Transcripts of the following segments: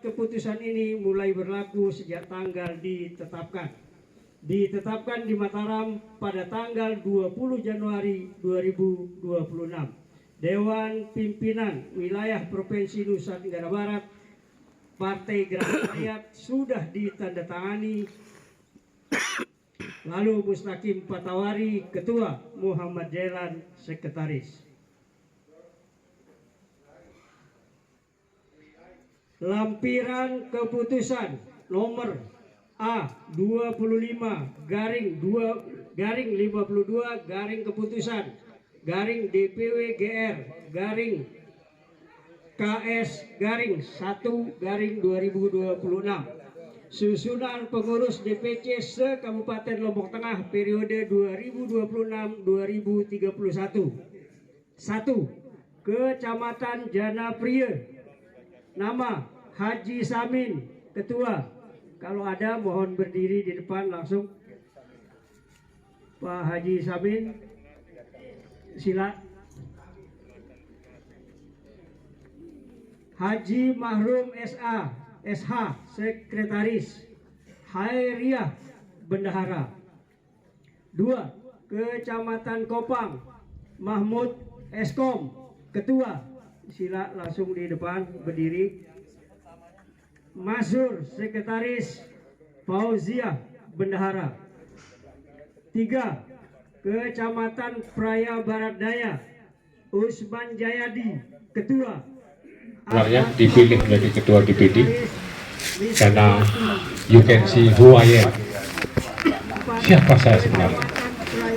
Keputusan ini mulai berlaku sejak tanggal ditetapkan di Mataram pada tanggal 20 Januari 2026. Dewan Pimpinan Wilayah Provinsi Nusa Tenggara Barat Partai Gerakan Rakyat sudah ditandatangani. Lalu Mustaqim Patawari Ketua, Muhammad Jailan Sekretaris. Lampiran keputusan nomor A25/52 keputusan DPW GR KS-1/2026 susunan pengurus DPC se-Kabupaten Lombok Tengah periode 2026-2031. 1. Kecamatan Janapria. Nama Haji Samin, Ketua. Kalau ada mohon berdiri di depan langsung. Pak Haji Samin, sila. Haji Mahrum SH, Sekretaris. Hairiah, Bendahara. 2. Kecamatan Kopang, Mahmud Eskom, Ketua. Sila langsung di depan berdiri. Masur, Sekretaris. Fauziah, Bendahara. 3. Kecamatan Praya Barat Daya, Usman Jayadi, Ketua. Sebenarnya dipilih menjadi Ketua DPD karena you can see who I am. Siapa saya sebenarnya?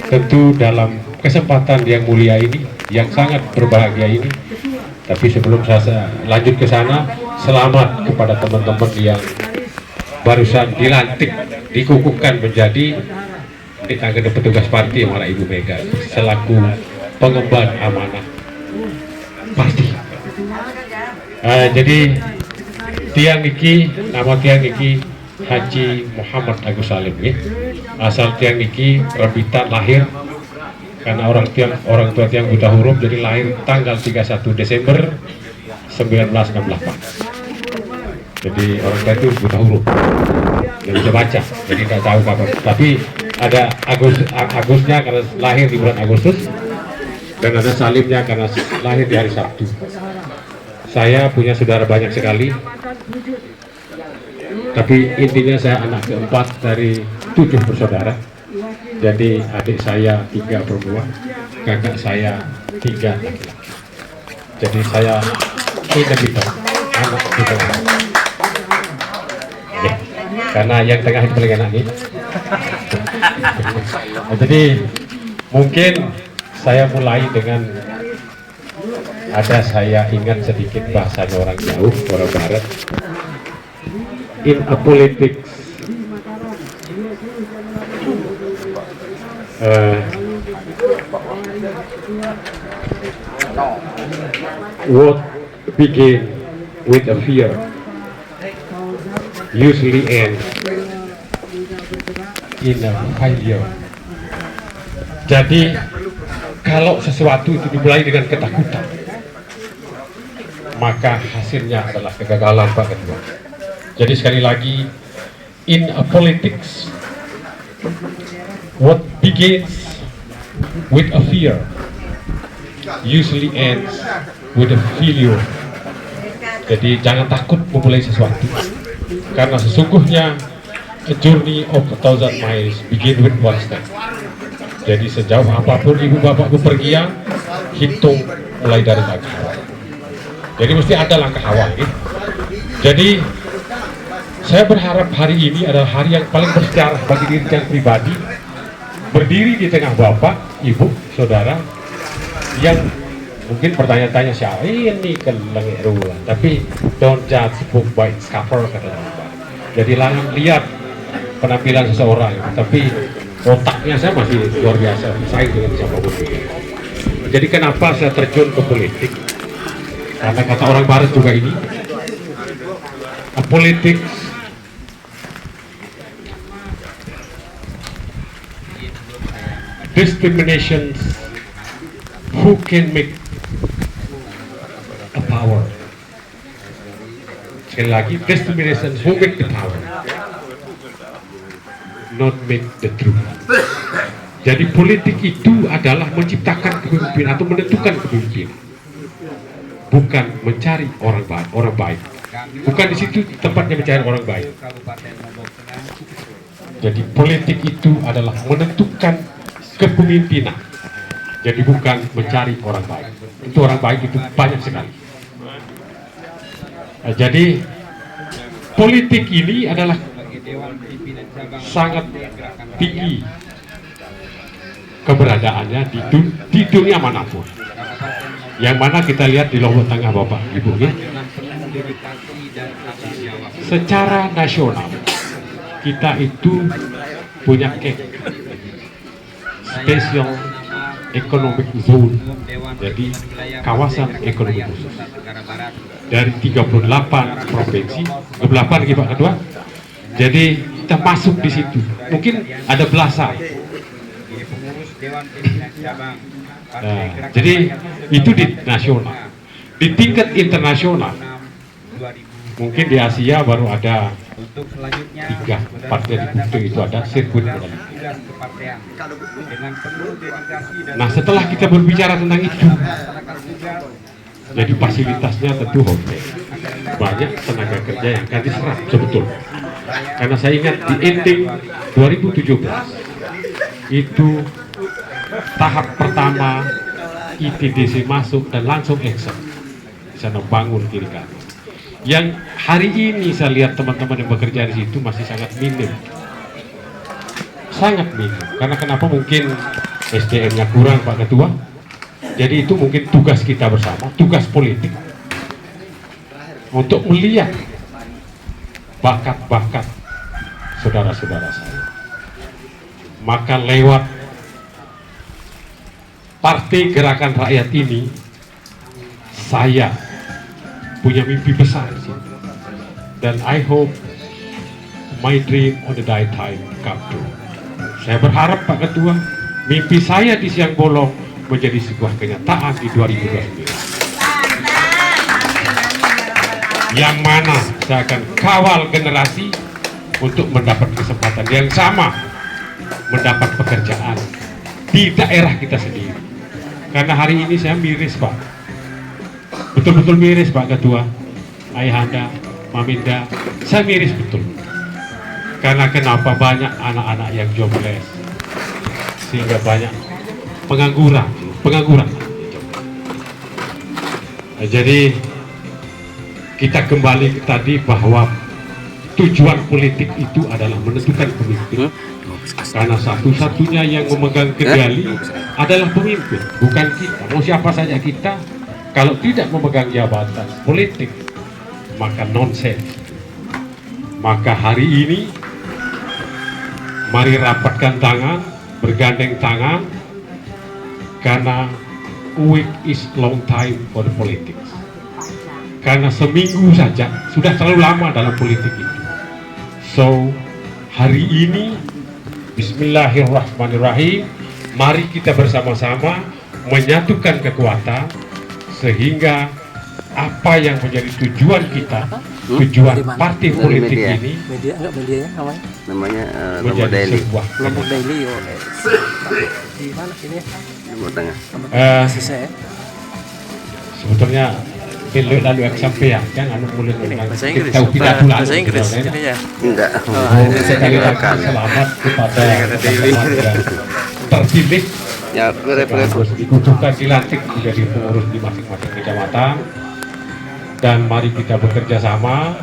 Tentu dalam kesempatan yang mulia ini, yang sangat berbahagia ini. Tapi sebelum saya lanjut ke sana, selamat kepada teman-teman yang barusan dilantik, dikukuhkan menjadi ditangani petugas partai oleh Ibu Mega selaku pengemban amanah partai. Jadi nama tiang niki Haji Muhammad Agus Salim ya. Asal tiang niki rebitan lahir karena orang tua tiang buta huruf, jadi lahir tanggal 31 Desember 1968. Jadi orang tua itu buta huruf, nggak bisa baca, jadi nggak tahu kapan. Tapi ada Agusnya karena lahir di bulan Agustus, dan ada Salimnya karena lahir di hari Sabtu. Saya punya saudara banyak sekali, tapi intinya saya anak keempat dari 7 bersaudara. Jadi adik saya 3 perempuan, kakak saya 3 laki-laki. Jadi saya kita anak kita. Ya, karena yang tengah itu paling enak nih. Jadi mungkin saya mulai dengan ada saya ingat sedikit bahasanya orang jauh, orang barat. In a politics, what begin with a fear usually end in a failure. Jadi kalau sesuatu itu dimulai dengan ketakutan, maka hasilnya adalah kegagalan Pak Ketua. Jadi sekali lagi, in a politics, what begins with a fear usually ends with a failure. Jadi jangan takut memulai sesuatu, karena sesungguhnya a journey of 1,000 miles begin with one step. Jadi sejauh apapun ibu bapak bepergian, hitung mulai dari langkah awal. Jadi mesti ada langkah awal. Gitu. Jadi saya berharap hari ini adalah hari yang paling bersejarah bagi diri saya pribadi, berdiri di tengah bapak, ibu, saudara, yang mungkin bertanya-tanya siapa ini kelengit ruang, tapi don't judge book by its cover, kata bapak. Jadi jangan lihat penampilan seseorang, tapi otaknya saya masih luar biasa, saya dengan siapapun. Jadi kenapa saya terjun ke politik? Karena kata orang barat juga ini, politik discriminations who can make a power. Sekali lagi, discrimination who make the power, not make the truth. Jadi politik itu adalah menciptakan kepemimpinan atau menentukan kepemimpinan, bukan mencari orang baik. Bukan di situ tempatnya mencari orang baik. Jadi politik itu adalah menentukan kepemimpinan. Jadi bukan mencari orang baik. Itu orang baik itu banyak sekali. Jadi politik ini adalah sangat tinggi keberadaannya di dunia manapun. Yang mana kita lihat di Lombok Tengah Bapak Ibu ya. Secara nasional kita itu punya special economic zone, jadi kawasan ekonomi khusus dari 38 provinsi, 28 lagi Pak Ketua. Jadi kita masuk di situ, mungkin ada belasan. Nah, jadi itu di nasional. Di tingkat internasional, mungkin di Asia baru ada 3-4 yang dihitung, itu ada sirkuit mandalika. Nah setelah kita berbicara tentang itu, jadi fasilitasnya tentu hotel, banyak tenaga kerja yang akan diserap sebetul. Karena saya ingat di ending 2017 itu tahap pertama ITDC masuk dan langsung action di sana bangun kiri kanan. Yang hari ini saya lihat teman-teman yang bekerja di situ masih sangat minim, sangat minim. Karena kenapa? Mungkin SDM-nya kurang Pak Ketua. Jadi itu mungkin tugas kita bersama, tugas politik untuk melihat bakat-bakat saudara-saudara saya. Maka lewat Partai Gerakan Rakyat ini, saya punya mimpi besar di sini. Dan I hope my dream on the day time come true. Saya berharap Pak Ketua, mimpi saya di Siang Bolong menjadi sebuah kenyataan di 2029. Yang mana saya akan kawal generasi untuk mendapat kesempatan yang sama, mendapat pekerjaan di daerah kita sendiri. Karena hari ini saya miris Pak, betul-betul miris Pak Ketua, Ayahanda, Maminda, saya miris betul. Karena kenapa? Banyak anak-anak yang jobless, sehingga banyak pengangguran. Nah, jadi kita kembali tadi bahwa tujuan politik itu adalah menentukan pemimpin. Karena satu-satunya yang memegang kendali adalah pemimpin, bukan kita. Mau siapa saja kita, kalau tidak memegang jabatan politik maka nonsens. Maka hari ini mari rapatkan tangan, bergandeng tangan, karena week is long time for the politics. Karena seminggu saja sudah terlalu lama dalam politik itu. So hari ini bismillahirrahmanirrahim, mari kita bersama-sama menyatukan kekuatan sehingga apa yang menjadi tujuan kita, tujuan partai politik media. ini Media enggak medianya Namanya Lombok menjadi Daily, sebuah Lombok Daily. Di mana ini? Lombok Tengah. Sisa ya. sebetulnya lalu yang sampai kan anu mulai dengan Bahasa Inggris. tahu tidak pula Bahasa Inggris sebenarnya. ini ya. Enggak. Sekali lagi selamat kepada teman-teman yang terpilih Ya, harus dikucurkan dilantik menjadi pengurus di masing-masing kecamatan, dan mari kita bekerja sama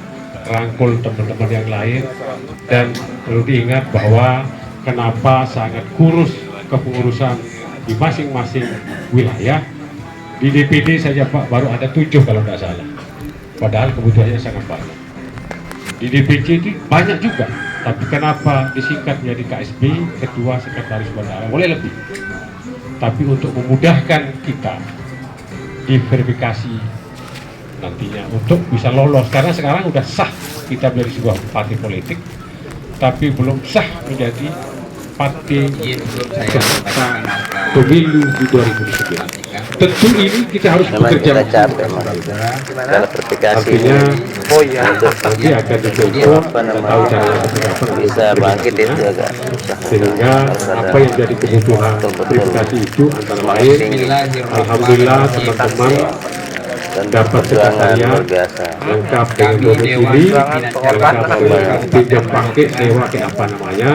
rangkul teman-teman yang lain. Dan perlu diingat bahwa kenapa sangat kurus kepengurusan di masing-masing wilayah. Di DPD saja Pak baru ada 7 kalau tidak salah, padahal kebutuhannya sangat banyak. Di DPC itu banyak juga, tapi kenapa disingkat menjadi KSB, ketua sekretaris bendahara, boleh lebih. Tapi untuk memudahkan kita diverifikasi nantinya untuk bisa lolos, karena sekarang udah sah kita menjadi sebuah partai politik, tapi belum sah menjadi partai peserta pemilu di 2009. Tentu ini kita harus Memang bekerja kita capek Mas. Dalam verifikasi artinya nanti akan dicoba apa kita tahu caranya seperti apa nanti bisa bangkit itu verifikasinya. agak susah. Sehingga Harus ada apa yang jadi kebutuhan verifikasi itu antara lain, alhamdulillah teman-teman dan dapat perjuangan sekretariat luar biasa. lengkap dengan domisili, lengkap dengan pinjam pakai, sewa kayak apa namanya.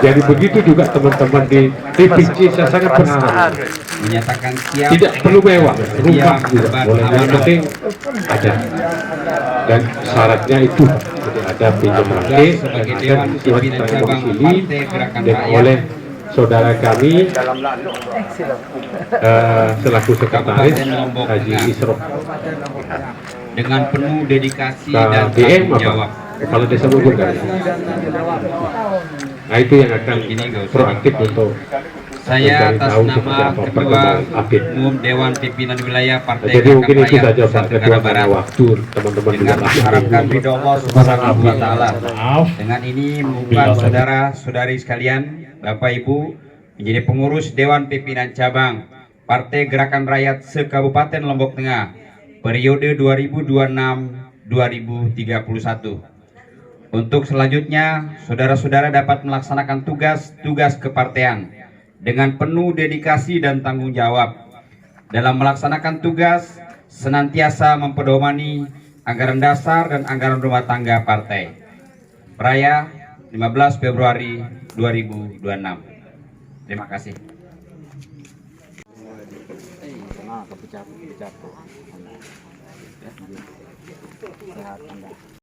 Jadi begitu juga teman-teman di TPC, saya sangat berharap menyatakan siap tidak perlu mewah, rumah juga boleh, yang penting ada, dan syaratnya itu jadi ada pinjam pakai dan ada surat keterangan domisili dan oleh saudara kami selaku sekretaris Haji Isro. dengan penuh dedikasi Nah, dan DM tanggung apa? jawab. Kepala Desa Bogor kan? Nah itu yang akan proaktif untuk Saya mencari atas tahu seperti nama apa Ketua perkembangan update. Umum Dewan Pimpinan Wilayah Partai Jadi mungkin Gerakan itu Rakyat saja Pak Nusa Ketua, Tenggara karena Barat, waktu teman-teman juga dengan mengharapkan ridho Allah Subhanahu wa Ta'ala. Maaf. Dengan ini mengumumkan saudara-saudari sekalian, Bapak Ibu menjadi pengurus Dewan Pimpinan Cabang Partai Gerakan Rakyat se-Kabupaten Lombok Tengah periode 2026-2031. Untuk selanjutnya, saudara-saudara dapat melaksanakan tugas-tugas kepartean dengan penuh dedikasi dan tanggung jawab. Dalam melaksanakan tugas, senantiasa mempedomani anggaran dasar dan anggaran rumah tangga partai. Raya 15 Februari 2026. Terima kasih.